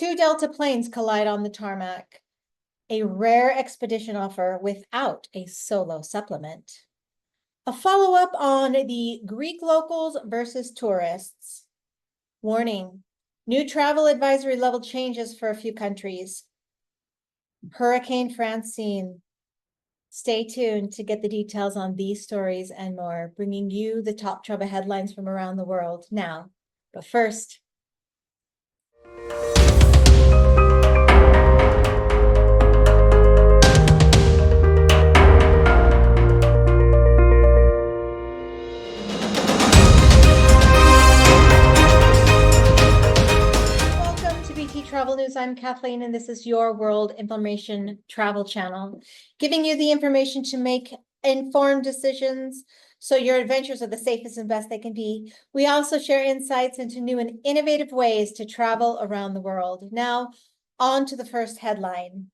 Two Delta planes collide on the tarmac. A rare expedition offer without a solo supplement. A follow-up on the Greek locals versus tourists. Warning, new travel advisory level changes for a few countries. Hurricane Francine. Stay tuned to get the details on these stories and more, bringing you the top travel headlines from around the world now. But first, welcome to BT Travel News. I'm Kathleen, and this is your World Information Travel channel, giving you the information to make informed decisions so your adventures are the safest and best they can be. We also share insights into new and innovative ways to travel around the world. Now, on to the first headline.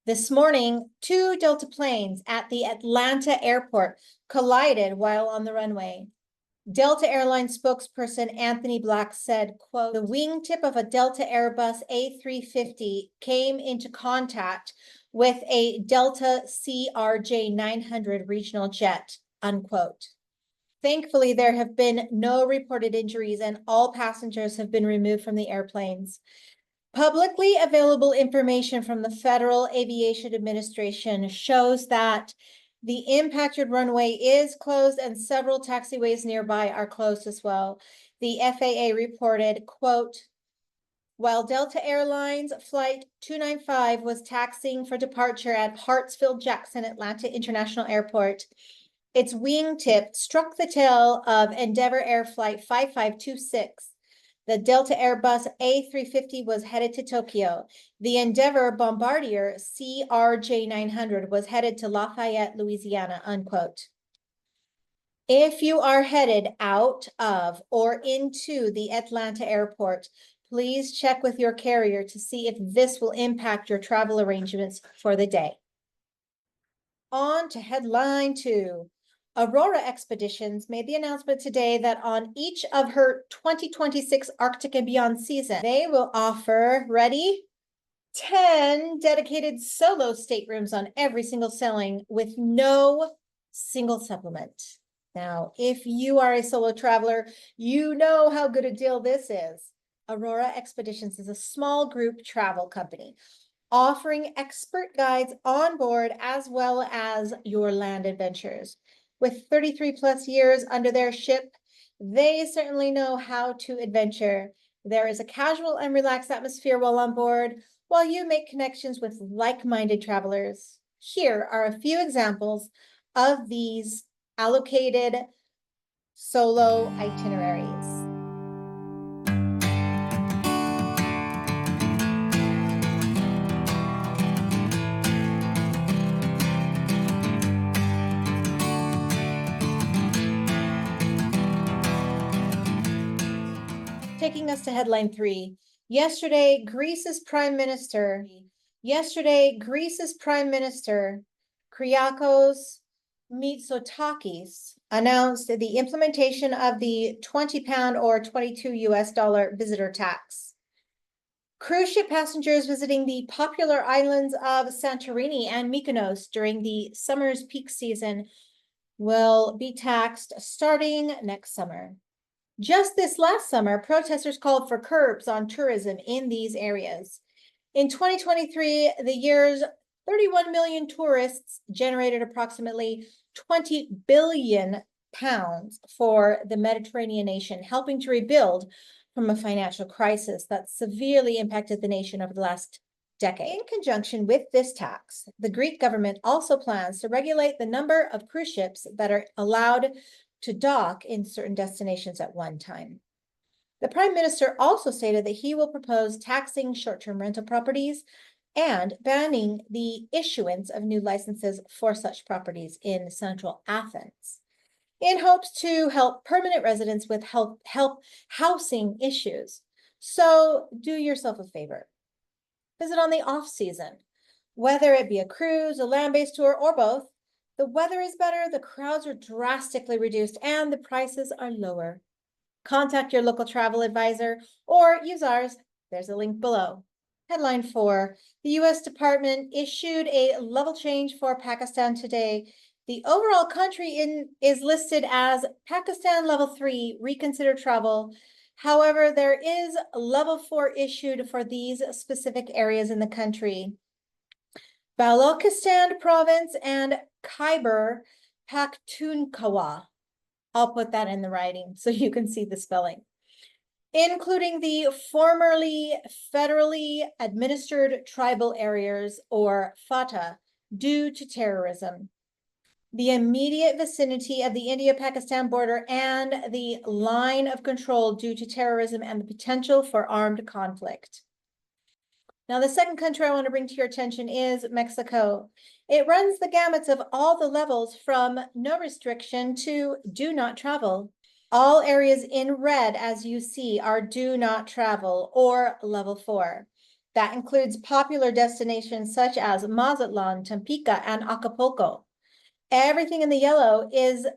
This morning, two Delta planes at the Atlanta airport collided while on the runway. Delta Airlines spokesperson Anthony Black said, quote, "The wingtip of a Delta Airbus A350 came into contact with a Delta CRJ-900 regional jet," unquote. Thankfully, there have been no reported injuries and all passengers have been removed from the airplanes. Publicly available information from the Federal Aviation Administration shows that the impacted runway is closed and several taxiways nearby are closed as well. The FAA reported, quote, "While Delta Airlines Flight 295 was taxiing for departure at Hartsfield-Jackson Atlanta International Airport, its wingtip struck the tail of Endeavor Air Flight 5526. The Delta Airbus A350 was headed to Tokyo. The Endeavor Bombardier CRJ-900 was headed to Lafayette, Louisiana," unquote. If you are headed out of or into the Atlanta airport, please check with your carrier to see if this will impact your travel arrangements for the day. On to headline 2. Aurora Expeditions made the announcement today that on each of her 2026 Arctic and Beyond season, they will offer, ready, 10 dedicated solo staterooms on every single sailing with no single supplement. Now, if you are a solo traveler, you know how good a deal this is. Aurora Expeditions is a small group travel company offering expert guides on board as well as your land adventures. With 33 plus years under their ship, they certainly know how to adventure. There is a casual and relaxed atmosphere while on board, while you make connections with like-minded travelers. Here are a few examples of these allocated solo itineraries. Taking us to headline 3. Yesterday, Greece's Prime Minister Kyriakos Mitsotakis announced the implementation of the £20 or $22 visitor tax. Cruise ship passengers visiting the popular islands of Santorini and Mykonos during the summer's peak season will be taxed starting next summer. Just this last summer, protesters called for curbs on tourism in these areas. In 2023, the year's 31 million tourists generated approximately £20 billion for the Mediterranean nation, helping to rebuild from a financial crisis that severely impacted the nation over the last decade. In conjunction with this tax, the Greek government also plans to regulate the number of cruise ships that are allowed to dock in certain destinations at one time. The Prime Minister also stated that he will propose taxing short-term rental properties and banning the issuance of new licenses for such properties in central Athens, in hopes to help permanent residents with help housing issues. So do yourself a favor. Visit on the off-season, whether it be a cruise, a land-based tour, or both. The weather is better, the crowds are drastically reduced, and the prices are lower. Contact your local travel advisor or use ours There's a link below. Headline 4, the U.S. Department issued a level change for Pakistan today. The overall country is listed as Pakistan level 3, reconsider travel. However, there is level 4 issued for these specific areas in the country. Balochistan province and Khyber Pakhtunkhwa. I'll put that in the writing so you can see the spelling. Including the formerly federally administered tribal areas, or FATA, due to terrorism. The immediate vicinity of the India-Pakistan border and the line of control due to terrorism and the potential for armed conflict. Now, the second country I want to bring to your attention is Mexico. It runs the gamuts of all the levels from no restriction to do not travel. All areas in red, as you see, are do not travel or level 4. That includes popular destinations such as Mazatlan, Tampico, and Acapulco. Everything in the yellow is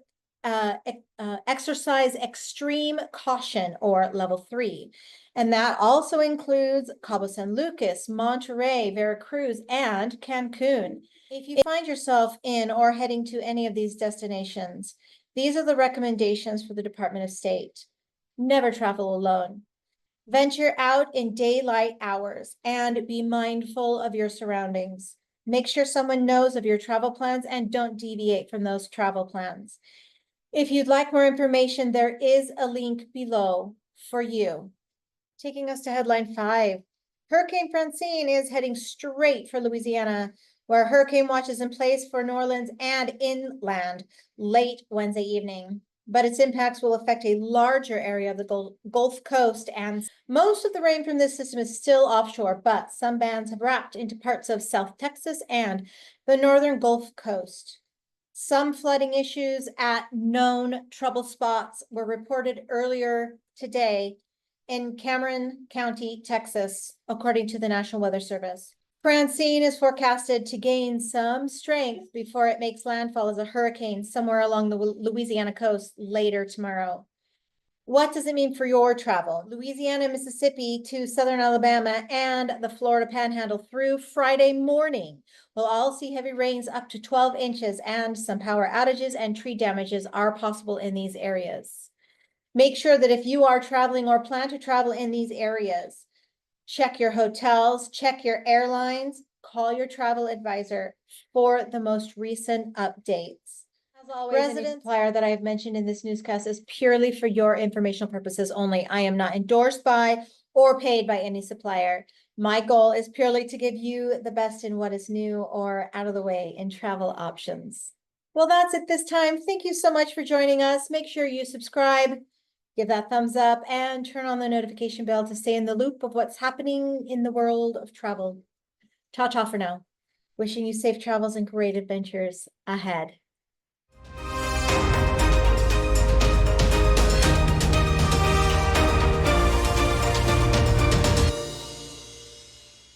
exercise extreme caution or level 3. And that also includes Cabo San Lucas, Monterey, Veracruz, and Cancun. If you find yourself in or heading to any of these destinations, these are the recommendations for the Department of State. Never travel alone. Venture out in daylight hours and be mindful of your surroundings. Make sure someone knows of your travel plans and don't deviate from those travel plans. If you'd like more information, there is a link below for you. Taking us to headline 5. Hurricane Francine is heading straight for Louisiana, where hurricane watch is in place for New Orleans and inland late Wednesday evening. But its impacts will affect a larger area of the Gulf Coast, and most of the rain from this system is still offshore, but some bands have wrapped into parts of South Texas and the northern Gulf Coast. Some flooding issues at known trouble spots were reported earlier today in Cameron County, Texas, according to the National Weather Service. Francine is forecasted to gain some strength before it makes landfall as a hurricane somewhere along the Louisiana coast later tomorrow. What does it mean for your travel? Louisiana, Mississippi to southern Alabama and the Florida Panhandle through Friday morning will all see heavy rains up to 12 inches, and some power outages and tree damages are possible in these areas. Make sure that if you are traveling or plan to travel in these areas, check your hotels, check your airlines, call your travel advisor for the most recent updates. As always, any supplier that I have mentioned in this newscast is purely for your informational purposes only. I am not endorsed by or paid by any supplier. My goal is purely to give you the best in what is new or out of the way in travel options. Well, that's it this time. Thank you so much for joining us. Make sure you subscribe, give that thumbs up, and turn on the notification bell to stay in the loop of what's happening in the world of travel. Ta-ta for now. Wishing you safe travels and great adventures ahead.